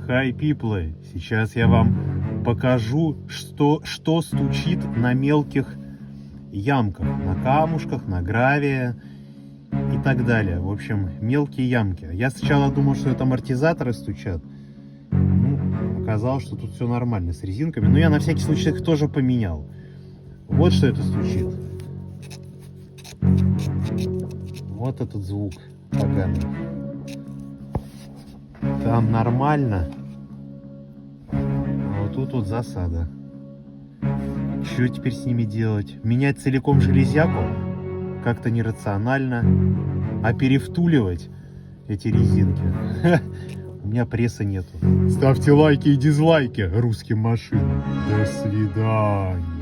Hi, people! Сейчас я вам покажу, что стучит на мелких ямках, на камушках, на гравии и так далее. В общем, мелкие ямки. Я сначала думал, что это амортизаторы стучат. Ну, оказалось, что тут все нормально с резинками. Но я на всякий случай их тоже поменял. Вот что это стучит. Вот этот звук поганый. Там нормально. А вот тут вот засада. Что теперь с ними делать? Менять целиком железяку? Как-то нерационально. А перевтуливать эти резинки? У меня пресса нету. Ставьте лайки и дизлайки русским машинам. До свидания.